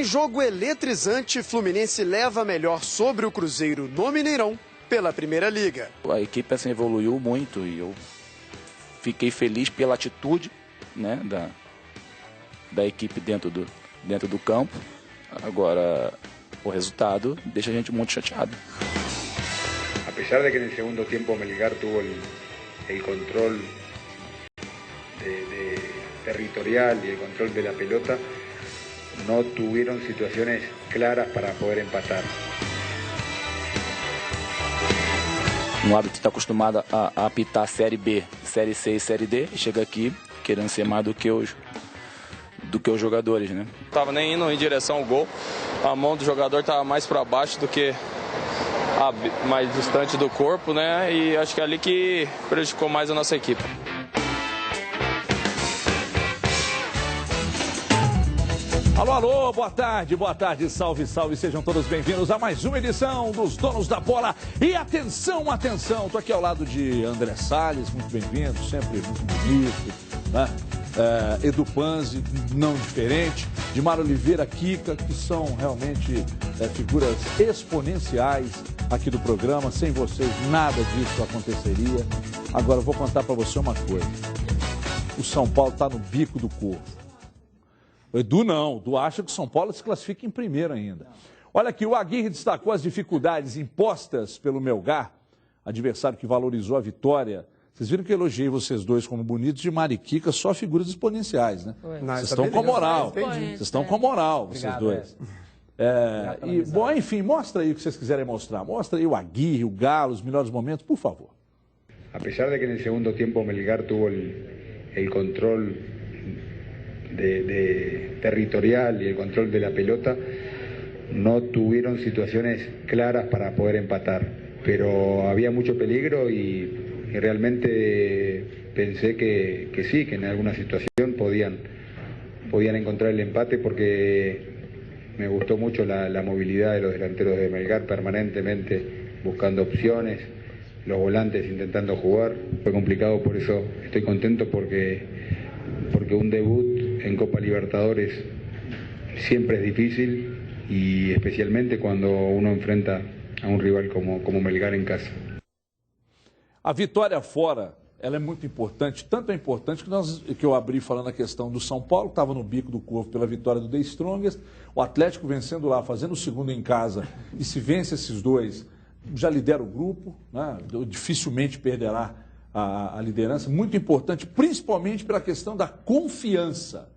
Em jogo eletrizante, Fluminense leva a melhor sobre o Cruzeiro no Mineirão pela Primeira Liga. A equipe assim, evoluiu muito e eu fiquei feliz pela atitude, né, da equipe dentro do campo. Agora, o resultado deixa a gente muito chateado. A pesar de que en el segundo tiempo Melgar tuvo el control territorial y el control de la pelota, no tuvieron situaciones claras para poder empatar. Um árbitro está acostumado a apitar Série B, Série C e Série D, e chega aqui querendo ser mais do que os jogadores, né? Tava nem indo em direção ao gol, a mão do jogador estava mais para baixo do que mais distante do corpo, né? E acho que é ali que prejudicou mais a nossa equipe. Alô, alô, boa tarde, salve, salve, sejam todos bem-vindos a mais uma edição dos Donos da Bola. E atenção, atenção, tô aqui ao lado de André Salles, muito bem-vindo, sempre muito bonito, né? Edu Panzi, não diferente, Dimar Oliveira, Kika, que são realmente figuras exponenciais aqui do programa. Sem vocês nada disso aconteceria. Agora eu vou contar para você uma coisa, o São Paulo está no bico do corvo. O Edu não, o Edu acha que o São Paulo se classifica em primeiro ainda. Olha aqui, o Aguirre destacou as dificuldades impostas pelo Melgar, adversário que valorizou a vitória. Vocês viram que eu elogiei vocês dois como bonitos, de Mariquica, só figuras exponenciais, né? Vocês estão com moral, vocês estão com moral, vocês dois. Bom, enfim, mostra aí o que vocês quiserem mostrar. Mostra aí o Aguirre, o Galo, os melhores momentos, por favor. A pesar de que en el segundo tiempo Melgar tuvo el control territorial y el control de la pelota, no tuvieron situaciones claras para poder empatar, pero había mucho peligro y realmente pensé que sí, que en alguna situación podían encontrar el empate, porque me gustó mucho la movilidad de los delanteros de Melgar, permanentemente buscando opciones, los volantes intentando jugar. Fue complicado, por eso estoy contento, porque un debut en Copa Libertadores siempre es difícil, y especialmente cuando uno enfrenta a un rival como Melgar en casa. A vitória fora, ela é muito importante, tanto é importante que eu abri falando a questão do São Paulo, que estava no bico do corvo pela vitória do The Strongest, o Atlético vencendo lá, fazendo o segundo em casa, e se vence esses dois, já lidera o grupo, né? Dificilmente perderá a liderança, muito importante, principalmente pela questão da confiança.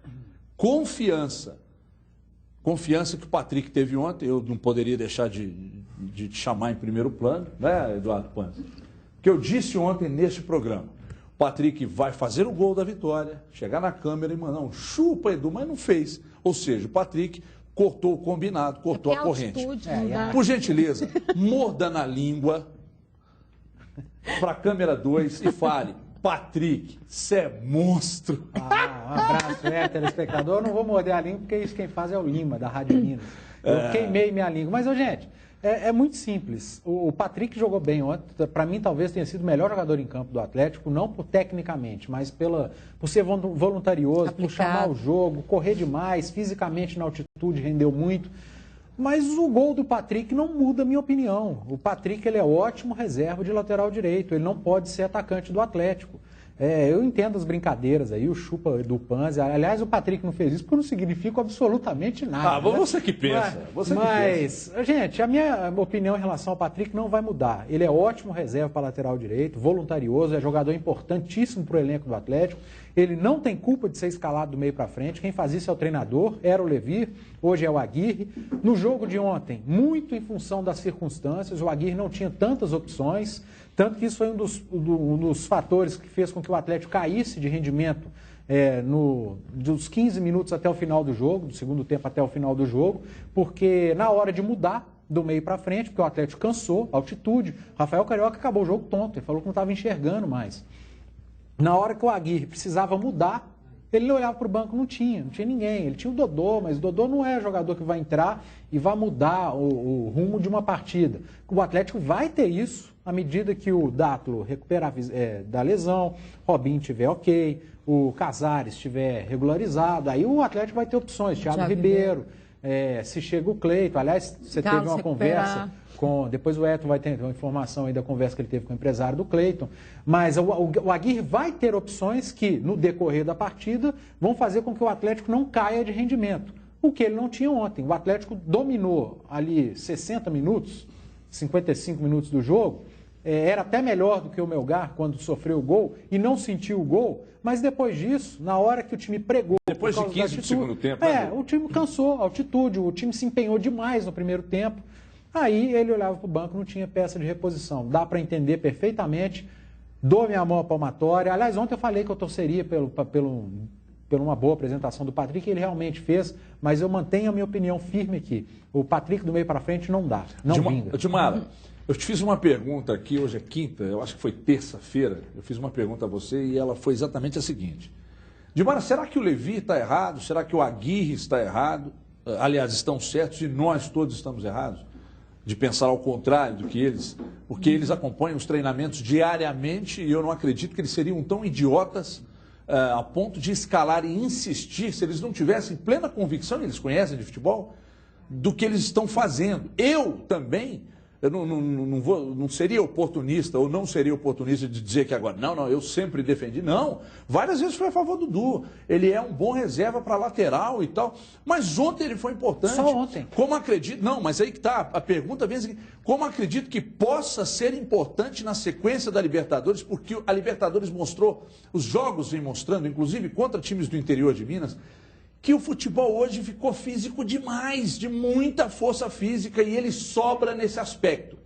Confiança que o Patrick teve ontem, eu não poderia deixar de chamar em primeiro plano, né, Eduardo Panzi? Que eu disse ontem neste programa, o Patrick vai fazer o gol da vitória, chegar na câmera e mandar um chupa, Edu, mas não fez. Ou seja, o Patrick cortou o combinado, cortou a corrente. Por gentileza, morda na língua para a câmera 2 e fale: Patrick, você é monstro. Um abraço, telespectador. Eu não vou morder a língua, porque isso quem faz é o Lima, da Rádio Minas. Eu queimei minha língua. Mas, gente, é muito simples. O Patrick jogou bem ontem. Para mim, talvez tenha sido o melhor jogador em campo do Atlético, não tecnicamente, mas por ser voluntarioso, por chamar o jogo, correr demais, fisicamente na altitude, rendeu muito. Mas o gol do Patrick não muda a minha opinião. O Patrick, ele é ótimo reserva de lateral direito. Ele não pode ser atacante do Atlético. Eu entendo as brincadeiras aí, o chupa do Panzi. Aliás, o Patrick não fez isso porque não significa absolutamente nada. Você que pensa. Gente, a minha opinião em relação ao Patrick não vai mudar. Ele é ótimo reserva para lateral direito, voluntarioso, é jogador importantíssimo para o elenco do Atlético. Ele não tem culpa de ser escalado do meio para frente. Quem faz isso é o treinador, era o Levir, hoje é o Aguirre. No jogo de ontem, muito em função das circunstâncias, o Aguirre não tinha tantas opções, tanto que isso foi um dos fatores que fez com que o Atlético caísse de rendimento dos 15 minutos até o final do jogo, do segundo tempo até o final do jogo, porque na hora de mudar do meio para frente, porque o Atlético cansou, altitude, Rafael Carioca acabou o jogo tonto, ele falou que não estava enxergando mais. Na hora que o Aguirre precisava mudar, ele olhava para o banco, não tinha ninguém. Ele tinha o Dodô, mas o Dodô não é jogador que vai entrar e vai mudar o rumo de uma partida. O Atlético vai ter isso à medida que o Dátilo recuperar da lesão, Robinho estiver ok, o Casares estiver regularizado, aí o Atlético vai ter opções, Thiago Ribeiro, se chega o Cleiton. Aliás, você teve uma conversa com... Depois o Eto vai ter uma informação aí da conversa que ele teve com o empresário do Cleiton. Mas o Aguirre vai ter opções que, no decorrer da partida, vão fazer com que o Atlético não caia de rendimento. O que ele não tinha ontem. O Atlético dominou ali 60 minutos, 55 minutos do jogo. Era até melhor do que o Melgar quando sofreu o gol e não sentiu o gol, mas depois disso, na hora que o time pregou... Depois de 15 do segundo tempo... o time cansou, a altitude, o time se empenhou demais no primeiro tempo. Aí ele olhava para o banco, não tinha peça de reposição. Dá para entender perfeitamente, dou minha mão à palmatória. Aliás, ontem eu falei que eu torceria por uma boa apresentação do Patrick, ele realmente fez, mas eu mantenho a minha opinião firme aqui. O Patrick do meio para frente não dá, não vinga. Dimara, eu te fiz uma pergunta aqui, hoje é quinta, eu acho que foi terça-feira, eu fiz uma pergunta a você e ela foi exatamente a seguinte. Dimara, será que o Levi está errado? Será que o Aguirre está errado? Aliás, estão certos e nós todos estamos errados? De pensar ao contrário do que eles, porque eles acompanham os treinamentos diariamente e eu não acredito que eles seriam tão idiotas a ponto de escalar e insistir, se eles não tivessem plena convicção, eles conhecem de futebol, do que eles estão fazendo. Eu também, eu não seria oportunista, ou não seria oportunista de dizer que agora, não, eu sempre defendi. Não, várias vezes foi a favor do Du. Ele é um bom reserva para lateral e tal, mas ontem ele foi importante. Só ontem. Como acredito, não, mas aí que está, a pergunta vem assim, como acredito que possa ser importante na sequência da Libertadores, porque a Libertadores mostrou, os jogos vêm mostrando, inclusive contra times do interior de Minas, que o futebol hoje ficou físico demais, de muita força física, e ele sobra nesse aspecto.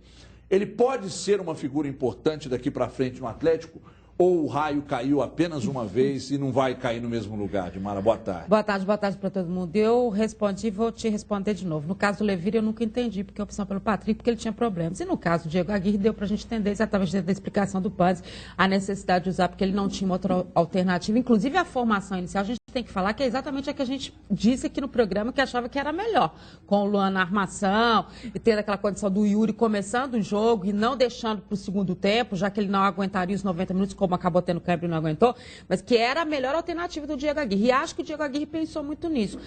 Ele pode ser uma figura importante daqui para frente no Atlético, ou o raio caiu apenas uma vez e não vai cair no mesmo lugar? Dimara, boa tarde. Boa tarde para todo mundo. Eu respondi e vou te responder de novo. No caso do Levir, eu nunca entendi porque a opção pelo Patrick, porque ele tinha problemas. E no caso do Diego Aguirre, deu para a gente entender exatamente dentro da explicação do Panzi a necessidade de usar, porque ele não tinha uma outra alternativa. Inclusive, a formação inicial, a gente tem que falar que é exatamente a que a gente disse aqui no programa, que achava que era melhor. Com o Luan na armação, e tendo aquela condição do Yuri começando o jogo e não deixando para o segundo tempo, já que ele não aguentaria os 90 minutos, como acabou tendo câmbio e não aguentou, mas que era a melhor alternativa do Diego Aguirre. E acho que o Diego Aguirre pensou muito nisso.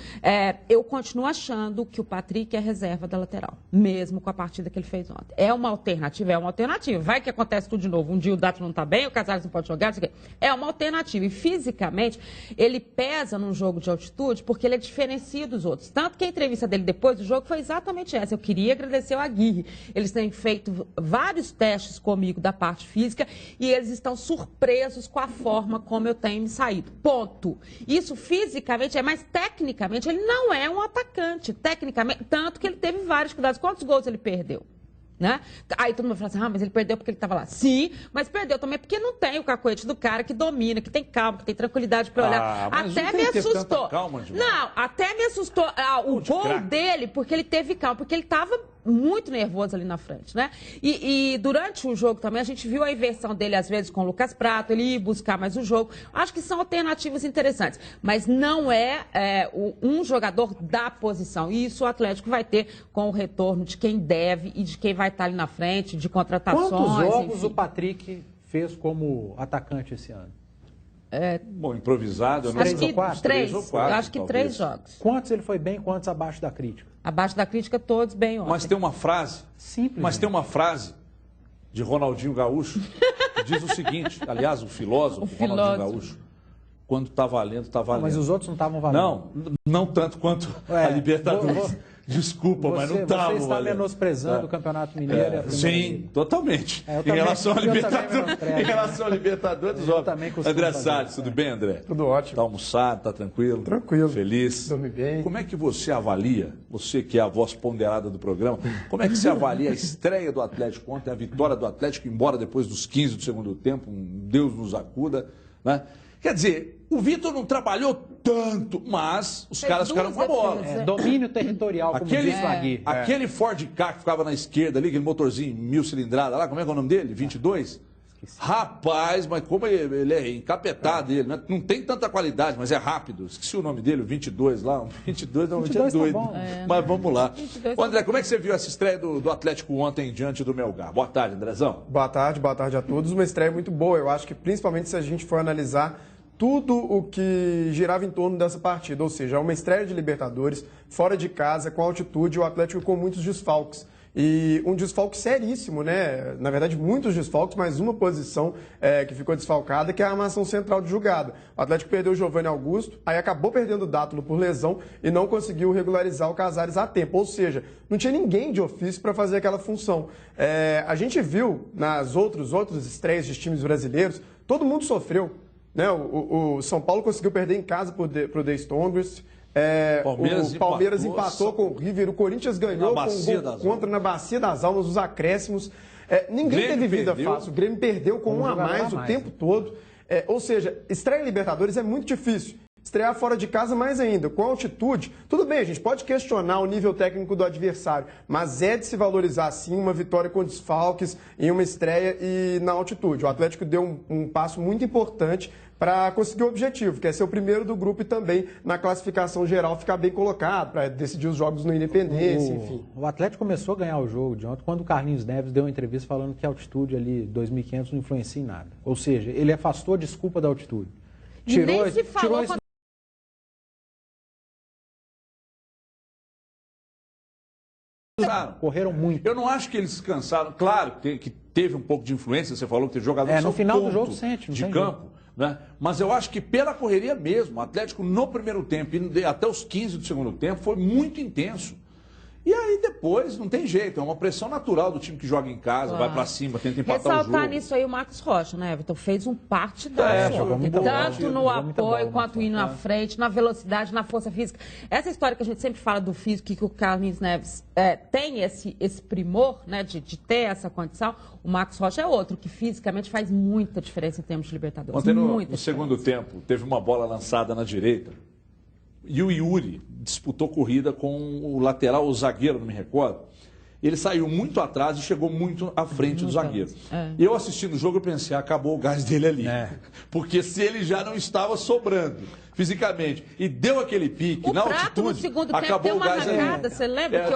Eu continuo achando que o Patrick é reserva da lateral, mesmo com a partida que ele fez ontem. É uma alternativa. Vai que acontece tudo de novo. Um dia o Dato não está bem, o Casares não pode jogar, não sei o quê. É uma alternativa. E fisicamente, ele pesa num jogo de altitude porque ele é diferenciado dos outros. Tanto que a entrevista dele depois do jogo foi exatamente essa. Eu queria agradecer ao Aguirre. Eles têm feito vários testes comigo da parte física e eles estão surpresos com a forma como eu tenho me saído. Ponto. Isso fisicamente mas tecnicamente ele não é um atacante. Tecnicamente, tanto que ele teve vários cuidados. Quantos gols ele perdeu? Né? Aí todo mundo fala assim, mas ele perdeu porque ele estava lá. Sim, mas perdeu também porque não tem o cacoete do cara que domina, que tem calma, que tem tranquilidade para olhar. Até me assustou. Até me assustou o gol dele, porque ele teve calma, porque ele estava muito nervoso ali na frente, né? E durante o jogo também a gente viu a inversão dele às vezes com o Lucas Prato, ele ia buscar mais o jogo. Acho que são alternativas interessantes, mas não é um jogador da posição. E isso o Atlético vai ter com o retorno de quem deve e de quem vai estar ali na frente, de contratações. Quantos jogos o Patrick fez como atacante esse ano? Bom, improvisado. Acho que três ou quatro. Acho que talvez. 3 jogos. Quantos ele foi bem, quantos abaixo da crítica? Abaixo da crítica, todos bem ontem. Mas tem uma frase. Simples. Mas tem uma frase de Ronaldinho Gaúcho que diz o seguinte, aliás, o filósofo Ronaldinho Gaúcho, quando está valendo, está valendo. Mas os outros não estavam valendo. Não tanto quanto a Libertadores. Desculpa, mas não estava valendo. Você está menosprezando o Campeonato Mineiro e a Primeira Sim, Liga. totalmente. Em relação à Libertadores, óbvio. André Salles, tudo bem, André? Tudo ótimo. Está almoçado, está tranquilo? Tranquilo. Feliz? Dorme bem. Como é que você avalia, você que é a voz ponderada do programa, como é que você avalia a estreia do Atlético ontem, a vitória do Atlético, embora depois dos 15 do segundo tempo, Deus nos acuda, né? Quer dizer, o Vitor não trabalhou tanto, mas os caras ficaram com a bola. Domínio territorial, como diz o Aguirre. Aquele Ford Ka que ficava na esquerda ali, aquele motorzinho 1000 cilindrada lá, como é que é o nome dele? 22? Rapaz, mas como ele é encapetado, ele não tem tanta qualidade, mas é rápido. Esqueci o nome dele, o 22 lá. O 22 normalmente é doido. Tá bom. Mas vamos lá. André, como é que você viu essa estreia do Atlético ontem diante do Melgar? Boa tarde, Andrezão. Boa tarde a todos. Uma estreia muito boa. Eu acho que principalmente se a gente for analisar tudo o que girava em torno dessa partida, ou seja, uma estreia de Libertadores, fora de casa, com altitude, o Atlético com muitos desfalques. E um desfalque seríssimo, né? Na verdade, muitos desfalques, mas uma posição que ficou desfalcada, que é a armação central de jogada. O Atlético perdeu o Giovanni Augusto, aí acabou perdendo o Dátulo por lesão e não conseguiu regularizar o Casares a tempo. Ou seja, não tinha ninguém de ofício para fazer aquela função. A gente viu nas outras estreias de times brasileiros, todo mundo sofreu. Né? O São Paulo conseguiu perder em casa para o The Strongest. O Palmeiras empatou com o River, o Corinthians ganhou com um gol contra na Bacia das Almas, os acréscimos. Ninguém teve vida fácil. O Grêmio perdeu com um a mais o tempo todo. Ou seja, estreia em Libertadores é muito difícil. Estrear fora de casa mais ainda, com altitude. Tudo bem, a gente pode questionar o nível técnico do adversário, mas é de se valorizar sim uma vitória com desfalques em uma estreia e na altitude. O Atlético deu um passo muito importante para conseguir o objetivo, que é ser o primeiro do grupo e também na classificação geral ficar bem colocado, para decidir os jogos no Independência, enfim. O Atlético começou a ganhar o jogo de ontem quando o Carlinhos Neves deu uma entrevista falando que a altitude ali, 2.500, não influencia em nada. Ou seja, ele afastou a desculpa da altitude. Nem se falou quando... Correram muito. Eu não acho que eles cansaram. Claro que teve um pouco de influência, você falou que teve jogadores no final do jogo sente, de campo. Né? Mas eu acho que pela correria mesmo, o Atlético no primeiro tempo e até os 15 do segundo tempo foi muito intenso. E aí depois não tem jeito, é uma pressão natural do time que joga em casa, vai pra cima, tenta empatar o jogo. Ressaltar nisso aí o Marcos Rocha, né, Everton? Fez um partidaço. Tanto no apoio quanto indo na frente, na velocidade, na força física. Essa história que a gente sempre fala do físico, que o Carlinhos Neves tem esse primor, né, de ter essa condição, o Marcos Rocha é outro, que fisicamente faz muita diferença em termos de Libertadores. Ontem no segundo tempo, teve uma bola lançada na direita. E o Yuri disputou corrida com o lateral, o zagueiro, não me recordo. Ele saiu muito atrás e chegou muito à frente do zagueiro. Eu assistindo o jogo, eu pensei, acabou o gás dele ali. Porque se ele já não estava sobrando fisicamente e deu aquele pique na altitude, no segundo tempo acabou deu o gás ali. Arrancada, você lembra?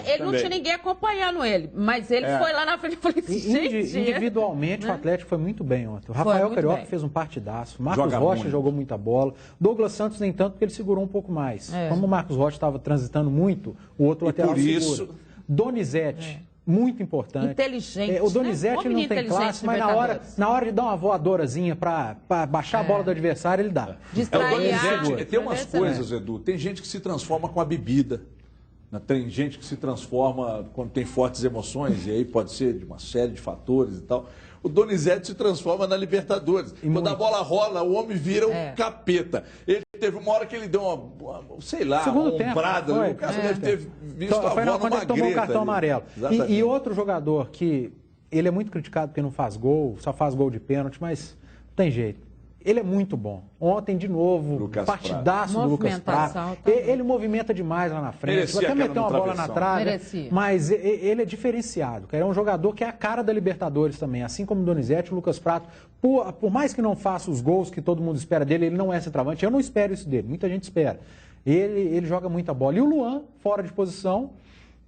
Ele não tinha ninguém acompanhando ele, mas ele foi lá na frente e falou assim, individualmente, o Atlético foi muito bem ontem. O Rafael Carioca fez um partidaço. Marcos Rocha jogou muita bola. Douglas Santos nem tanto, porque ele segurou um pouco mais. Como o Marcos Rocha estava transitando muito, o outro lateral segura. Donizete, muito importante. Inteligente. O Donizete não tem classe, mas na hora de dar uma voadorazinha para baixar a bola do adversário, ele dá. O Donizete tem umas coisas, Edu. Tem gente que se transforma com a bebida. Tem gente que se transforma quando tem fortes emoções, e aí pode ser de uma série de fatores e tal. O Donizete se transforma na Libertadores. Quando a bola rola, o homem vira um capeta. Ele teve uma hora que ele deu uma sei lá, uma ombrada. O cara deve ter visto a bola numa greta. Tomou um cartão amarelo. E outro jogador que ele é muito criticado porque não faz gol, só faz gol de pênalti, mas não tem jeito. Ele é muito bom. Ontem, de novo, partidaço do Lucas Prato. Ele movimenta demais lá na frente. Até meteu uma bola na trave. Mas ele é diferenciado. É um jogador que é a cara da Libertadores também. Assim como o Donizete, o Lucas Prato, por mais que não faça os gols que todo mundo espera dele, ele não é centroavante. Eu não espero isso dele. Muita gente espera. Ele joga muita bola. E o Luan, fora de posição,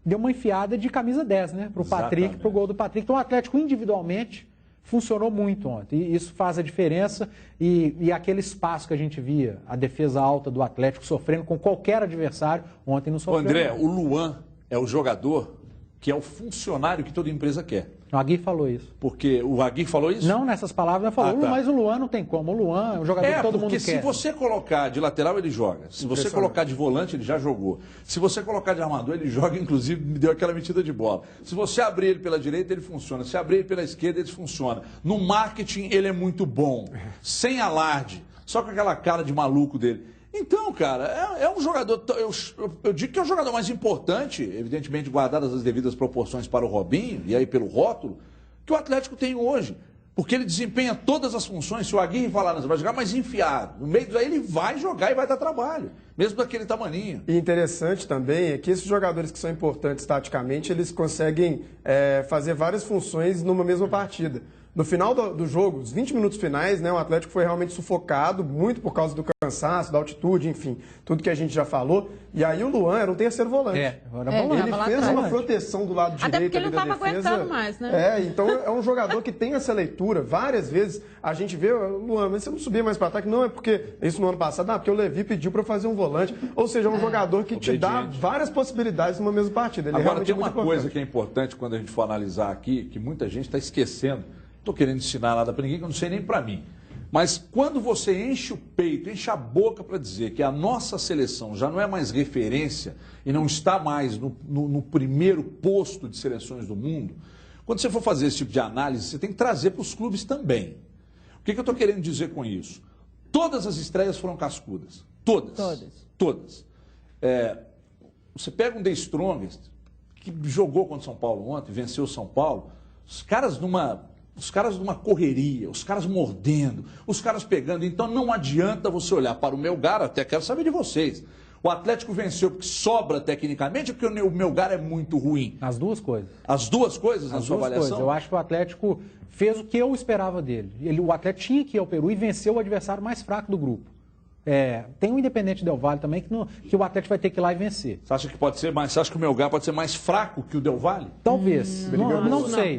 deu uma enfiada de camisa 10, né? Para o Patrick, para o gol do Patrick. Então o Atlético, individualmente, funcionou muito ontem, e isso faz a diferença, e aquele espaço que a gente via, a defesa alta do Atlético sofrendo com qualquer adversário, ontem não sofreu. André, o Luan é o jogador que é o funcionário que toda empresa quer. O Aguirre falou isso. Porque o Aguirre falou isso? Não, nessas palavras não falou, mas o Luan não tem como. O Luan é um jogador que todo mundo quer. Porque se você colocar de lateral, ele joga. Se você colocar de volante, ele já jogou. Se você colocar de armador, ele joga, inclusive, me deu aquela metida de bola. Se você abrir ele pela direita, ele funciona. Se abrir ele pela esquerda, ele funciona. No marketing, ele é muito bom. Sem alarde. Só com aquela cara de maluco dele. Então, cara, é um jogador, eu digo que é o jogador mais importante, evidentemente guardadas as devidas proporções para o Robinho, e aí pelo rótulo, que o Atlético tem hoje. Porque ele desempenha todas as funções, se o Aguirre falar, vai jogar mais enfiado. No meio daí ele vai jogar e vai dar trabalho, mesmo daquele tamaninho. E interessante também é que esses jogadores que são importantes taticamente, eles conseguem fazer várias funções numa mesma partida. No final do jogo, os 20 minutos finais, né, o Atlético foi realmente sufocado, muito por causa do cansaço, da altitude, enfim, tudo que a gente já falou. E aí o Luan era um terceiro volante. Era Ele fez uma proteção do lado direito. Até porque ele não estava aguentando mais, né? Então é um jogador que tem essa leitura. Várias vezes a gente vê, Luan, mas você não subia mais para ataque? Não, é porque isso no ano passado, porque o Levi pediu para fazer um volante. Ou seja, é um jogador que te dá várias possibilidades numa mesma partida. Ele Agora, tem uma coisa que é importante quando a gente for analisar aqui, que muita gente está esquecendo. Não estou querendo ensinar nada para ninguém, que eu não sei nem para mim. Mas quando você enche o peito, enche a boca para dizer que a nossa seleção já não é mais referência e não está mais no primeiro posto de seleções do mundo, quando você for fazer esse tipo de análise, você tem que trazer para os clubes também. O que eu estou querendo dizer com isso? Todas as estreias foram cascudas. Todas. Você pega um The Strongest, que jogou contra o São Paulo ontem, venceu o São Paulo, os caras numa correria, os caras mordendo, os caras pegando. Então não adianta você olhar para o Melgar, até quero saber de vocês. O Atlético venceu porque sobra tecnicamente ou porque o Melgar é muito ruim? As duas coisas. As duas coisas na sua avaliação? Eu acho que o Atlético fez o que eu esperava dele. O Atlético tinha que ir ao Peru e venceu o adversário mais fraco do grupo. Tem o Independente Del Valle também, que o Atlético vai ter que ir lá e vencer. Você acha que pode ser mais? Você acha que o Melgar pode ser mais fraco que o Del Valle? Talvez.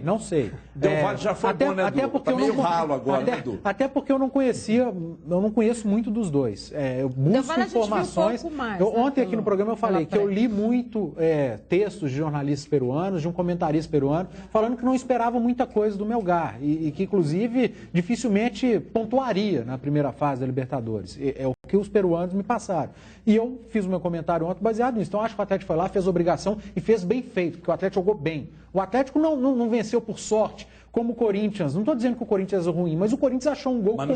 Não sei. Del Valle já foi bom, né, até Edu? porque Tá meio ralo agora, né, Edu? Até porque eu não conheço muito dos dois. Eu busco informações. Ontem aqui no programa eu falei que eu li muito textos de jornalistas peruanos, de um comentarista peruano, falando que não esperava muita coisa do Melgar e que, inclusive, dificilmente pontuaria na primeira fase da Libertadores. É o que os peruanos me passaram. E eu fiz o meu comentário ontem baseado nisso. Então, acho que o Atlético foi lá, fez a obrigação e fez bem feito, porque o Atlético jogou bem. O Atlético não venceu por sorte, como o Corinthians. Não estou dizendo que o Corinthians é ruim, mas o Corinthians achou um gol contra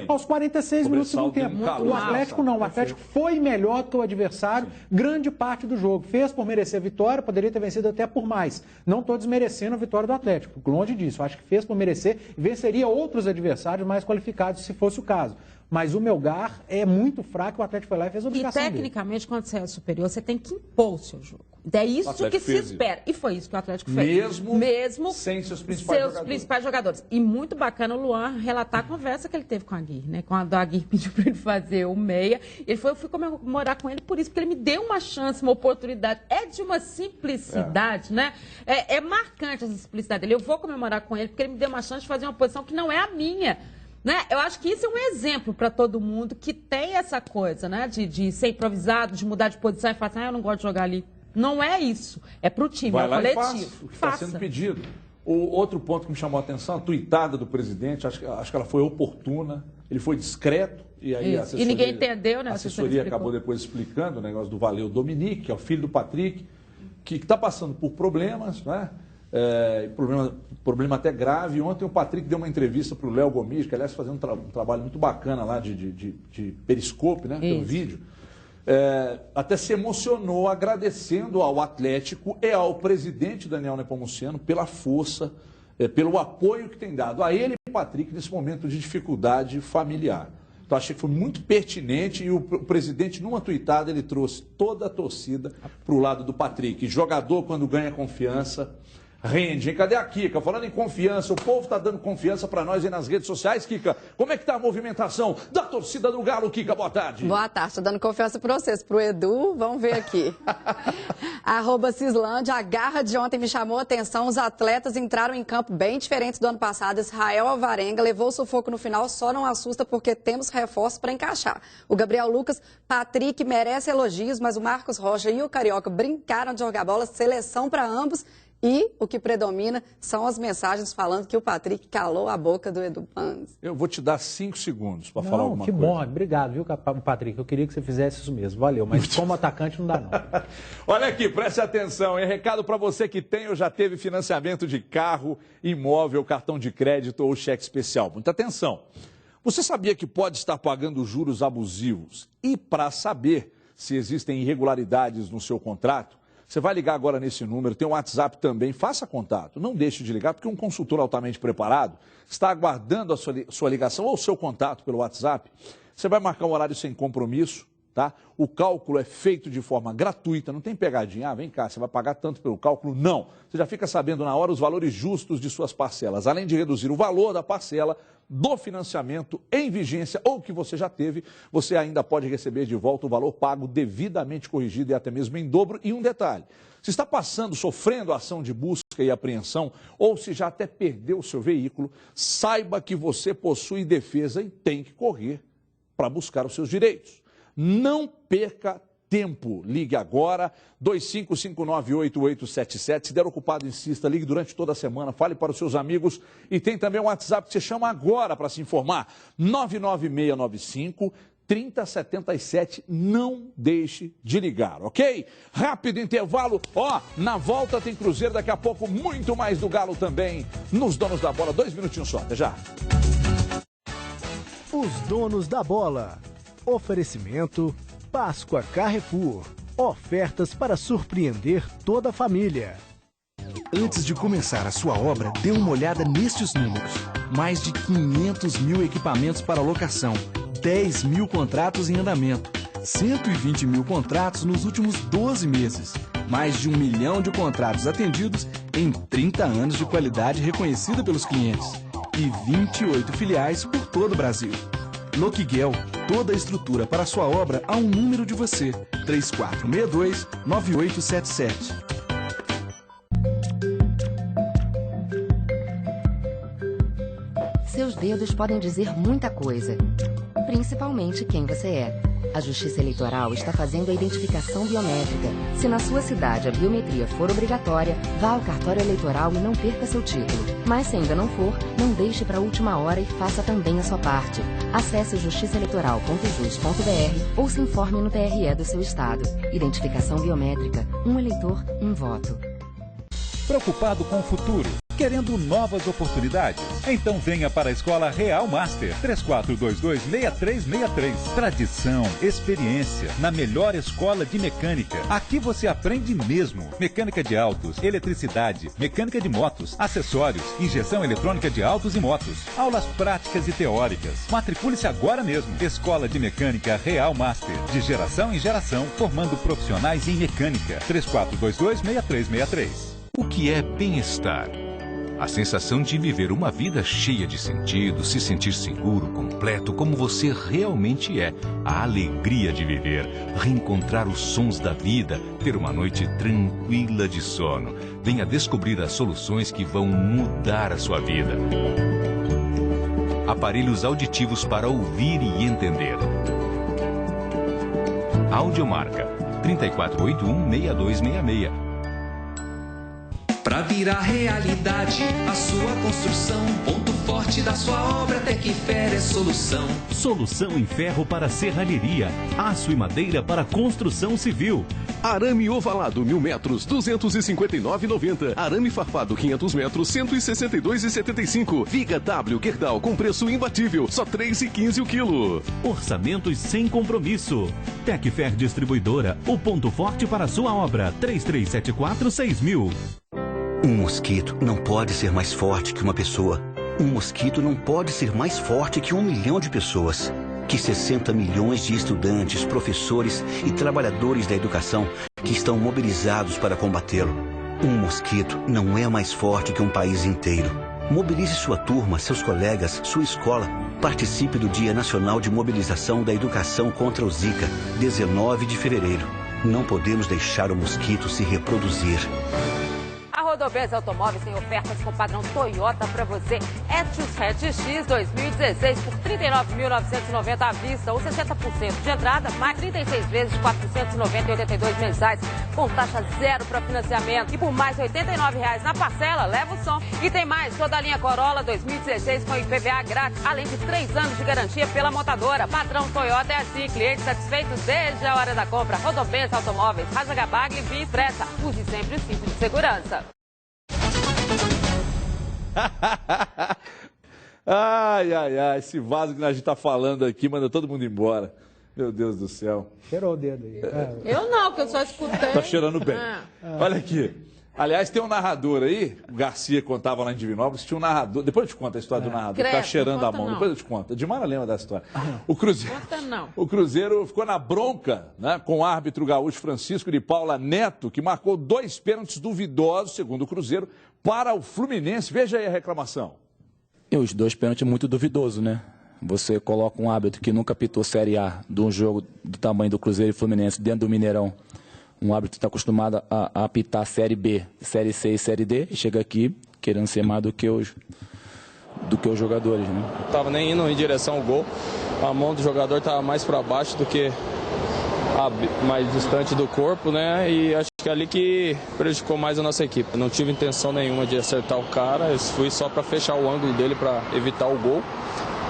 aos 46 minutos do segundo tempo. O Atlético não. O Atlético foi melhor do que o adversário grande parte do jogo. Fez por merecer a vitória, poderia ter vencido até por mais. Não estou desmerecendo a vitória do Atlético. Longe disso. Acho que fez por merecer e venceria outros adversários mais qualificados, se fosse o caso. Mas o Melgar é muito fraco, o Atlético foi lá e fez a obrigação dele. E tecnicamente, quando você é superior, você tem que impor o seu jogo. É isso que se espera. E foi isso que o Atlético fez. Mesmo sem seus principais jogadores. E muito bacana o Luan relatar a conversa que ele teve com a Aguirre, né? Quando a Aguirre pediu para ele fazer o meia, eu fui comemorar com ele por isso, porque ele me deu uma chance, uma oportunidade. É de uma simplicidade, né? É marcante essa simplicidade dele. Eu vou comemorar com ele porque ele me deu uma chance de fazer uma posição que não é a minha. Né? Eu acho que isso é um exemplo para todo mundo que tem essa coisa, né? De ser improvisado, de mudar de posição e falar assim, eu não gosto de jogar ali. Não é isso. É para o time, é o coletivo. O que está sendo pedido. O outro ponto que me chamou a atenção, a tuitada do presidente, acho que ela foi oportuna, ele foi discreto. E aí e ninguém entendeu, né? A assessoria acabou depois explicando o negócio do Valeu Dominique, que é o filho do Patrick, que está passando por problemas, né? Problema até grave. Ontem o Patrick deu uma entrevista para o Léo Gomes, que aliás fazendo um trabalho muito bacana lá de periscope, né, pelo vídeo. Até se emocionou agradecendo ao Atlético e ao presidente Daniel Nepomuceno pela força, pelo apoio que tem dado a ele e ao Patrick nesse momento de dificuldade familiar. Então achei que foi muito pertinente e o presidente, numa tuitada, ele trouxe toda a torcida para o lado do Patrick. Jogador, quando ganha confiança, rende. Cadê a Kika? Falando em confiança, o povo está dando confiança para nós aí nas redes sociais. Kika, como é que está a movimentação da torcida do Galo? Kika, boa tarde. Boa tarde, estou dando confiança para vocês. Para o Edu, vamos ver aqui. @Cislândia, a garra de ontem me chamou a atenção. Os atletas entraram em campo bem diferentes do ano passado. Israel Alvarenga levou o sufoco no final, só não assusta porque temos reforços para encaixar. O Gabriel Lucas, Patrick merece elogios, mas o Marcos Rocha e o Carioca brincaram de jogar bola, seleção para ambos. E o que predomina são as mensagens falando que o Patrick calou a boca do Edu Panes. Eu vou te dar 5 segundos para falar alguma coisa. Que bom, obrigado, viu, Patrick? Eu queria que você fizesse isso mesmo, valeu. Mas como atacante não dá, não. Olha aqui, preste atenção, recado para você que tem ou já teve financiamento de carro, imóvel, cartão de crédito ou cheque especial. Muita atenção. Você sabia que pode estar pagando juros abusivos? E para saber se existem irregularidades no seu contrato, você vai ligar agora nesse número, tem o WhatsApp também, faça contato. Não deixe de ligar, porque um consultor altamente preparado está aguardando a sua ligação ou o seu contato pelo WhatsApp. Você vai marcar um horário sem compromisso, tá? O cálculo é feito de forma gratuita, não tem pegadinha. Ah, vem cá, você vai pagar tanto pelo cálculo? Não. Você já fica sabendo na hora os valores justos de suas parcelas. Além de reduzir o valor da parcela, do financiamento em vigência ou que você já teve, você ainda pode receber de volta o valor pago devidamente corrigido e até mesmo em dobro. E um detalhe, se está sofrendo ação de busca e apreensão ou se já até perdeu o seu veículo, saiba que você possui defesa e tem que correr para buscar os seus direitos. Não perca tempo. Ligue agora, 25598877. Se der ocupado, insista, ligue durante toda a semana, fale para os seus amigos e tem também um WhatsApp que você chama agora para se informar, 99695-3077. Não deixe de ligar, ok? Rápido intervalo. Na volta tem Cruzeiro, daqui a pouco muito mais do Galo também nos Donos da Bola. 2 minutinhos só, até já. Os Donos da Bola. Oferecimento Páscoa Carrefour. Ofertas para surpreender toda a família. Antes de começar a sua obra, dê uma olhada nestes números. Mais de 500 mil equipamentos para locação, 10 mil contratos em andamento, 120 mil contratos nos últimos 12 meses, mais de 1 milhão de contratos atendidos em 30 anos de qualidade reconhecida pelos clientes e 28 filiais por todo o Brasil. Loquiguel, toda a estrutura para sua obra a um número de você, 3462-9877. Seus dedos podem dizer muita coisa, principalmente quem você é. A Justiça Eleitoral está fazendo a identificação biométrica. Se na sua cidade a biometria for obrigatória, vá ao cartório eleitoral e não perca seu título. Mas se ainda não for, não deixe para a última hora e faça também a sua parte. Acesse justiçaeleitoral.jus.br ou se informe no TRE do seu estado. Identificação biométrica. Um eleitor, um voto. Preocupado com o futuro? Querendo novas oportunidades? Então venha para a Escola Real Master, 3422-6363. Tradição, experiência, na melhor escola de mecânica. Aqui você aprende mesmo. Mecânica de autos, eletricidade, mecânica de motos, acessórios, injeção eletrônica de autos e motos. Aulas práticas e teóricas. Matricule-se agora mesmo. Escola de Mecânica Real Master, de geração em geração, formando profissionais em mecânica. 3422-6363. O que é bem-estar? A sensação de viver uma vida cheia de sentido, se sentir seguro, completo, como você realmente é. A alegria de viver, reencontrar os sons da vida, ter uma noite tranquila de sono. Venha descobrir as soluções que vão mudar a sua vida. Aparelhos auditivos para ouvir e entender. Audiomarca 3481-6266. Pra virar realidade a sua construção, ponto forte da sua obra, Tecfer é solução. Solução em ferro para serralheria, aço e madeira para construção civil. Arame ovalado 1000 metros, 259,90. Arame farpado 500 metros, 162,75. Viga W Gerdau com preço imbatível, só 3,15 o quilo. Orçamentos sem compromisso. Tecfer Distribuidora, o ponto forte para a sua obra, 3374-6000. Um mosquito não pode ser mais forte que uma pessoa. Um mosquito não pode ser mais forte que 1 milhão de pessoas. Que 60 milhões de estudantes, professores e trabalhadores da educação que estão mobilizados para combatê-lo. Um mosquito não é mais forte que um país inteiro. Mobilize sua turma, seus colegas, sua escola. Participe do Dia Nacional de Mobilização da Educação contra o Zika, 19 de fevereiro. Não podemos deixar o mosquito se reproduzir. A Rodobens Automóveis tem ofertas com padrão Toyota para você. Etios Hatch X 2016 por R$ 39.990 à vista ou 60% de entrada, mais 36 vezes de R$ 490,82 mensais, com taxa zero para financiamento. E por mais R$ 89,00 na parcela, leva o som. E tem mais, toda a linha Corolla 2016 com IPVA grátis, além de 3 anos de garantia pela montadora. Padrão Toyota é assim, clientes satisfeitos desde a hora da compra. Rodobens Automóveis, Razagabag e Via Expressa. Use sempre o cinto de segurança. Ai, esse vaso que a gente tá falando aqui manda todo mundo embora. Meu Deus do céu. Cheirou o dedo aí. Eu não, que eu só escutei. Tá cheirando bem. Olha aqui. Aliás, tem um narrador aí, o Garcia contava lá em Divinópolis, tinha um narrador. Depois eu te conto a história do narrador, tá cheirando a mão. Não. Depois eu te conto. Dimara lembra da história. O Cruzeiro ficou na bronca, né, com o árbitro gaúcho Francisco de Paula Neto, que marcou 2 pênaltis duvidosos, segundo o Cruzeiro, para o Fluminense. Veja aí a reclamação. E os 2 pênaltis é muito duvidoso, né? Você coloca um árbitro que nunca apitou Série A de um jogo do tamanho do Cruzeiro e Fluminense dentro do Mineirão. Um árbitro está acostumado a apitar Série B, Série C e Série D, e chega aqui querendo ser mais do que os jogadores, né? Tava nem indo em direção ao gol, a mão do jogador estava mais para baixo do que mais distante do corpo, né? E acho que é ali que prejudicou mais a nossa equipe. Não tive intenção nenhuma de acertar o cara, eu fui só para fechar o ângulo dele para evitar o gol.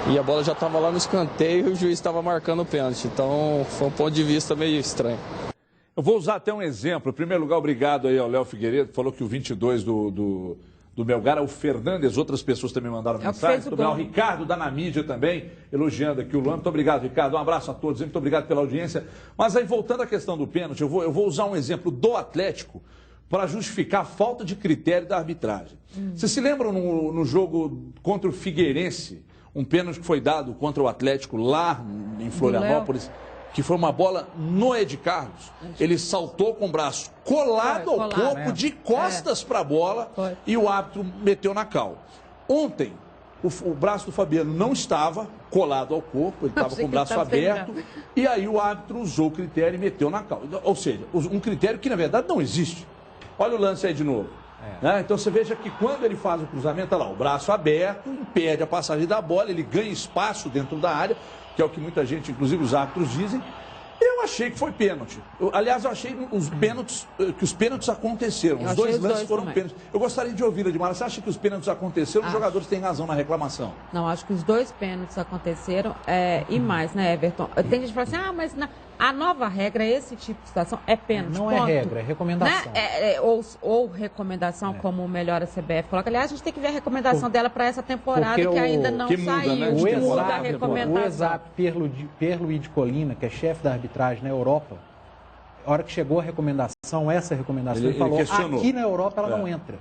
E a bola já estava lá no escanteio e o juiz estava marcando o pênalti. Então foi um ponto de vista meio estranho. Eu vou usar até um exemplo. Em primeiro lugar, obrigado aí ao Léo Figueiredo, que falou que o 22 do Melgar é o Fernandes. Outras pessoas também mandaram mensagem. O Ricardo da Namídia também, elogiando aqui o Luan. Muito obrigado, Ricardo. Um abraço a todos. Muito obrigado pela audiência. Mas aí, voltando à questão do pênalti, eu vou usar um exemplo do Atlético para justificar a falta de critério da arbitragem. Vocês se lembram no jogo contra o Figueirense, um pênalti que foi dado contra o Atlético lá em Florianópolis, que foi uma bola no Ed Carlos. Ele saltou com o braço colado ao corpo, de costas para a bola, e o árbitro meteu na cal. Ontem, o braço do Fabiano não estava colado ao corpo, ele estava com o braço aberto, e aí o árbitro usou o critério e meteu na cal. Ou seja, um critério que na verdade não existe. Olha o lance aí de novo. Né? Então você veja que quando ele faz o cruzamento, olha lá, o braço aberto, impede a passagem da bola, ele ganha espaço dentro da área, que é o que muita gente, inclusive os árbitros, dizem. Eu achei que foi pênalti. Aliás, eu achei que os pênaltis aconteceram. Os dois lances foram pênaltis. Eu gostaria de ouvir, Edmara, você acha que os pênaltis aconteceram? Os jogadores têm razão na reclamação? Não, acho que os 2 pênaltis aconteceram e mais, né, Everton? Tem gente que fala assim, mas a nova regra, esse tipo de situação, é pênalti. Não é regra, é recomendação. Né? Ou recomendação, como o melhor a CBF coloca. Aliás, a gente tem que ver a recomendação dela para essa temporada, que ainda não saiu. Né? O exato Pierluigi Colina, que é chefe da arbitragem na Europa, a hora que chegou a recomendação, essa recomendação, ele falou, aqui na Europa ela não entra.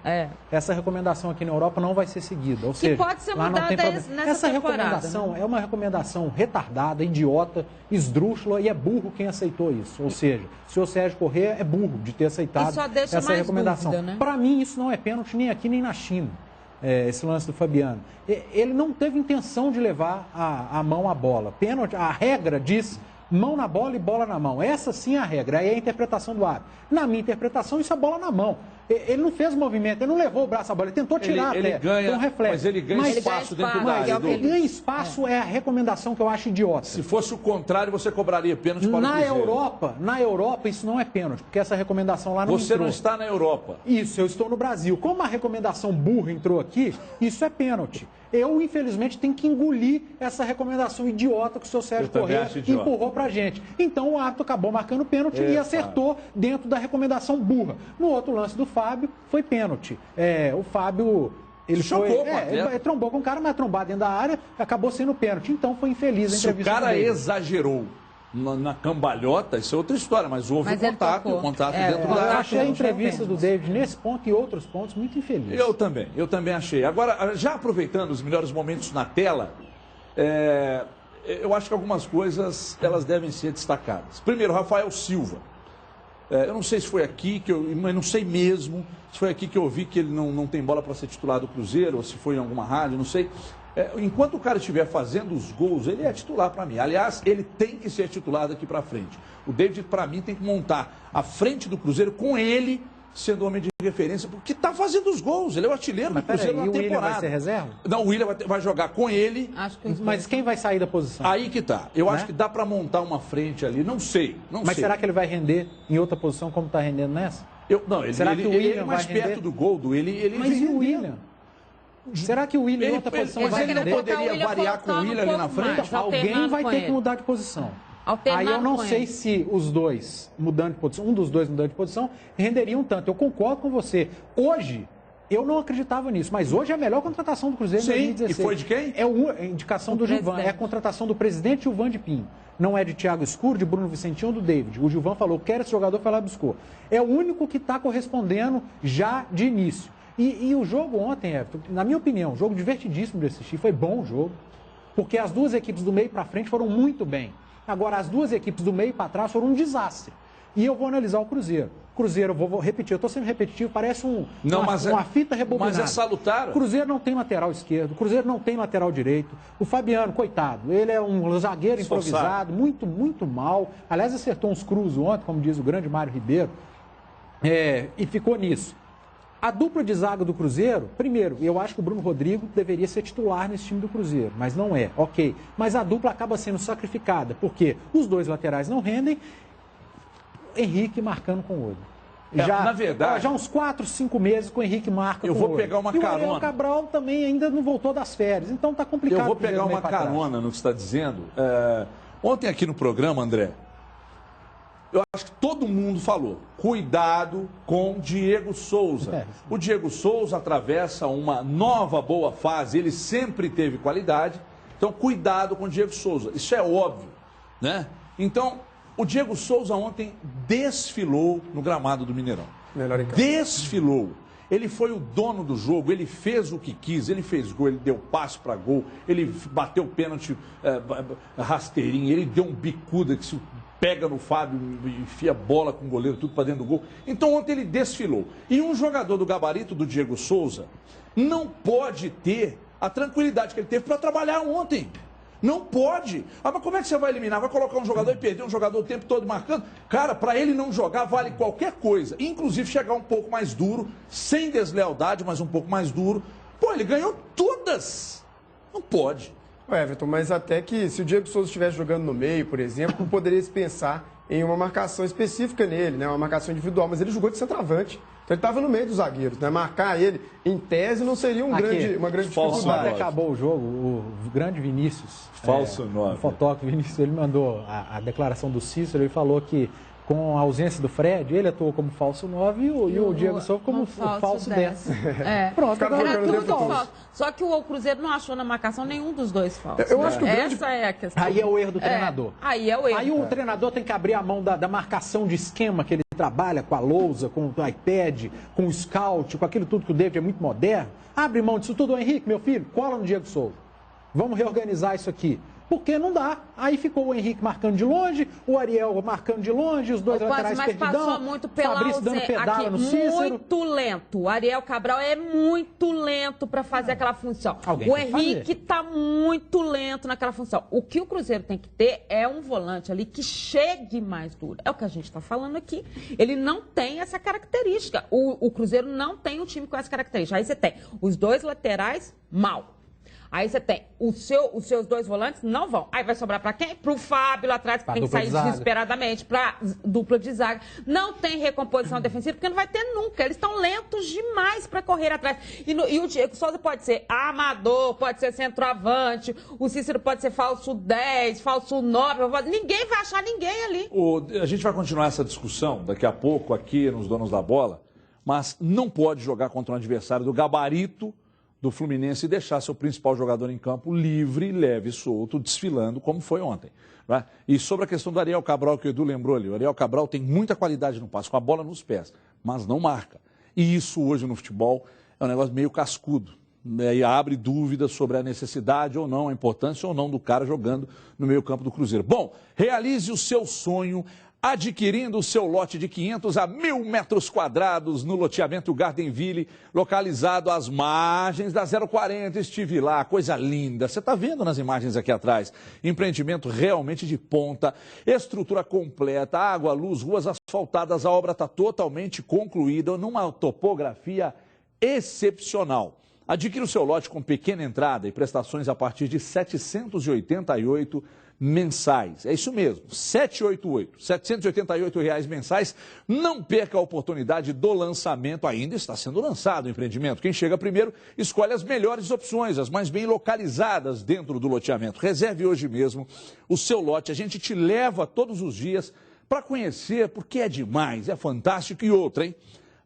Essa recomendação aqui na Europa não vai ser seguida. Ou seja, pode ser lá não tem problema. Essa recomendação, né? é uma recomendação retardada, idiota, esdrúxula, e é burro quem aceitou isso. Ou seja, o senhor Sérgio Corrêa é burro de ter aceitado essa recomendação. Né? Para mim, isso não é pênalti nem aqui nem na China. Esse lance do Fabiano. Ele não teve intenção de levar a mão à bola. Pênalti, a regra diz mão na bola e bola na mão. Essa sim é a regra, aí é a interpretação do árbitro. Na minha interpretação, isso é bola na mão. Ele não fez movimento, ele não levou o braço à bola, ele tentou tirar ele ganha, com um reflexo. Mas ele ganha espaço dentro da área. Ele ganha espaço é a recomendação que eu acho idiota. Se fosse o contrário, você cobraria pênalti para o Cruzeiro. Na Europa, isso não é pênalti, porque essa recomendação lá não entrou. Você não está na Europa. Isso, eu estou no Brasil. Como a recomendação burra entrou aqui, isso é pênalti. Eu, infelizmente, tenho que engolir essa recomendação idiota que o seu Sérgio Corrêa empurrou pra gente. Então, o árbitro acabou marcando pênalti e acertou dentro da recomendação burra. No outro lance do Fábio, foi pênalti. O Fábio... Ele trombou com o cara, mas trombado dentro da área, acabou sendo pênalti. Então, foi infeliz a entrevista. Se o cara exagerou na cambalhota, isso é outra história, mas houve contato, o contato dentro da área. Eu achei a entrevista do David nesse ponto e outros pontos muito infeliz. Eu também achei. Agora, já aproveitando os melhores momentos na tela, eu acho que algumas coisas elas devem ser destacadas. Primeiro, Rafael Silva. Eu não sei se foi aqui, mas não sei mesmo se foi aqui que eu ouvi que ele não tem bola para ser titular do Cruzeiro, ou se foi em alguma rádio, não sei. Enquanto o cara estiver fazendo os gols, ele é titular para mim. Aliás, ele tem que ser titular daqui para frente. O David, para mim, tem que montar a frente do Cruzeiro com ele sendo homem de referência, porque está fazendo os gols. Ele é o artilheiro do Cruzeiro na temporada. O William vai ser reserva? Não, o William vai jogar com ele. Mas quem vai sair da posição? Aí que tá. Eu acho que dá para montar uma frente ali. Não sei. Mas será que ele vai render em outra posição como está rendendo nessa? Será que o William mais perto do gol do ele Mas e o William? Será que o William em outra posição vai render? Ele não poderia variar com o William ali na frente? Alguém vai ter que mudar de posição. Aí eu não sei se os dois mudando de posição, um dos dois mudando de posição, renderiam tanto. Eu concordo com você. Hoje, Eu não acreditava nisso, mas hoje é a melhor contratação do Cruzeiro em 2016. E foi de quem? É a indicação do Gilvan, é a contratação do presidente Gilvan de Pinho. Não é de Thiago Escuro, de Bruno Vicentinho ou do David. O Gilvan falou, quero esse jogador, foi lá e buscou. É o único que está correspondendo já de início. E o jogo ontem, Everton, na minha opinião, um jogo divertidíssimo de assistir, foi bom o jogo, porque as duas equipes do meio para frente foram muito bem. Agora, as duas equipes do meio para trás foram um desastre. E eu vou analisar o Cruzeiro. Cruzeiro, vou repetir, eu estou sendo repetitivo, parece uma fita rebobinada. Mas é salutar. O Cruzeiro não tem lateral esquerdo, o Cruzeiro não tem lateral direito. O Fabiano, coitado, ele é um zagueiro improvisado, muito, muito mal. Aliás, acertou uns cruzos ontem, como diz o grande Mário Ribeiro, e ficou nisso. A dupla de zaga do Cruzeiro, primeiro, eu acho que o Bruno Rodrigo deveria ser titular nesse time do Cruzeiro, mas não é, ok. Mas a dupla acaba sendo sacrificada, porque os dois laterais não rendem, Henrique marcando com o olho. Na verdade... Já uns 4, 5 meses com o Henrique marca com o olho. Eu vou pegar uma carona. E o Ariel Cabral também ainda não voltou das férias, então tá complicado. Eu vou pegar uma carona no que você está dizendo. Ontem aqui no programa, André, eu acho que todo mundo falou, cuidado com Diego Souza. O Diego Souza atravessa uma nova boa fase, ele sempre teve qualidade, então cuidado com o Diego Souza. Isso é óbvio, né? Então... O Diego Souza ontem desfilou no gramado do Mineirão. Desfilou. Ele foi o dono do jogo, ele fez o que quis, ele fez gol, ele deu passe para gol, ele bateu pênalti rasteirinho, ele deu um bicuda que se pega no Fábio, enfia bola com o goleiro, tudo para dentro do gol. Então ontem ele desfilou. E um jogador do gabarito do Diego Souza não pode ter a tranquilidade que ele teve para trabalhar ontem. Não pode. Mas como é que você vai eliminar? Vai colocar um jogador e perder um jogador o tempo todo marcando? Cara, para ele não jogar vale qualquer coisa. Inclusive chegar um pouco mais duro, sem deslealdade, mas um pouco mais duro. Pô, ele ganhou todas. Não pode. Everton, mas até que se o Diego Souza estivesse jogando no meio, por exemplo, poderia se pensar em uma marcação específica nele, né? Uma marcação individual, mas ele jogou de centroavante. Então ele estava no meio dos zagueiros, né? Marcar ele, em tese, não seria uma grande dificuldade. Acabou o jogo, o grande Vinícius, falso nome. O fotógrafo Vinícius, ele mandou a declaração do Cícero, ele falou que com a ausência do Fred, ele atuou como falso 9 e o Diego Souza como falso 10. Pronto, era tudo falso. Só que o Cruzeiro não achou na marcação nenhum dos dois falsos. Eu acho que essa é a questão. Aí é o erro do treinador. Aí é o erro. Aí o treinador tem que abrir a mão da marcação de esquema que ele trabalha com a lousa, com o iPad, com o scout, com aquilo tudo que o David é muito moderno. Abre mão disso tudo, Henrique, meu filho, cola no Diego Souza. Vamos reorganizar isso aqui. Porque não dá. Aí ficou o Henrique marcando de longe, o Ariel marcando de longe, os dois laterais perdidão. Mas passou muito pela Fabrício dando pedala aqui, no Cícero. Muito lento. O Ariel Cabral é muito lento para fazer aquela função. O Henrique está muito lento naquela função. O que o Cruzeiro tem que ter é um volante ali que chegue mais duro. É o que a gente está falando aqui. Ele não tem essa característica. O Cruzeiro não tem um time com essa característica. Aí você tem os dois laterais mal. Aí você tem os seus dois volantes não vão. Aí vai sobrar para quem? Para o Fábio lá atrás, que tem que sair desesperadamente, para dupla de zaga. Não tem recomposição defensiva, porque não vai ter nunca. Eles estão lentos demais para correr atrás. E o Diego Souza pode ser amador, pode ser centroavante, o Cícero pode ser falso 10, falso 9. Ninguém vai achar ninguém ali. A gente vai continuar essa discussão daqui a pouco aqui nos Donos da Bola, mas não pode jogar contra um adversário do gabarito do Fluminense e deixar seu principal jogador em campo livre, leve e solto, desfilando, como foi ontem. Né? E sobre a questão do Ariel Cabral, que o Edu lembrou ali, o Ariel Cabral tem muita qualidade no passe, com a bola nos pés, mas não marca. E isso hoje no futebol é um negócio meio cascudo. Né? E abre dúvidas sobre a necessidade ou não, a importância ou não do cara jogando no meio campo do Cruzeiro. Bom, realize o seu sonho adquirindo o seu lote de 500 a 1.000 metros quadrados no loteamento Gardenville, localizado às margens da 040. Estive lá, coisa linda. Você está vendo nas imagens aqui atrás. Empreendimento realmente de ponta, estrutura completa, água, luz, ruas asfaltadas. A obra está totalmente concluída, numa topografia excepcional. Adquira o seu lote com pequena entrada e prestações a partir de R$ 788 mensais. É isso mesmo, R$ 788 mensais. Não perca a oportunidade do lançamento. Ainda está sendo lançado o empreendimento. Quem chega primeiro escolhe as melhores opções, as mais bem localizadas dentro do loteamento. Reserve hoje mesmo o seu lote. A gente te leva todos os dias para conhecer, porque é demais, é fantástico. E outra, hein?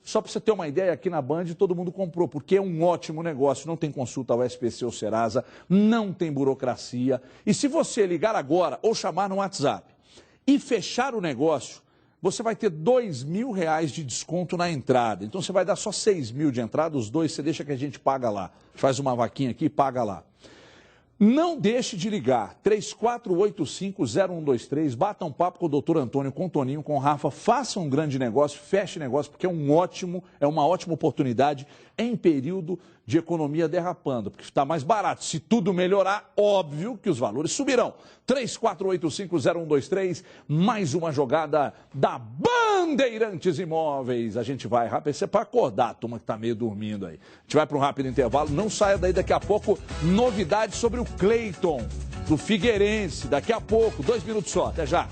Só para você ter uma ideia, aqui na Band todo mundo comprou, porque é um ótimo negócio, não tem consulta ao SPC ou Serasa, não tem burocracia. E se você ligar agora ou chamar no WhatsApp e fechar o negócio, você vai ter R$2.000 de desconto na entrada. Então você vai dar só 6.000 de entrada, os dois você deixa que a gente paga lá. Faz uma vaquinha aqui e paga lá. Não deixe de ligar, 3485-0123, bata um papo com o doutor Antônio, com o Toninho, com o Rafa, faça um grande negócio, feche negócio, porque é uma ótima oportunidade em período de economia derrapando, porque está mais barato. Se tudo melhorar, óbvio que os valores subirão. 3485-0123, mais uma jogada da Bandeirantes Imóveis. A gente vai rápido, isso é para acordar a turma que está meio dormindo aí. A gente vai para um rápido intervalo, não saia daí, daqui a pouco, novidades sobre o Cleiton, do Figueirense, daqui a pouco, 2 minutos só, até já.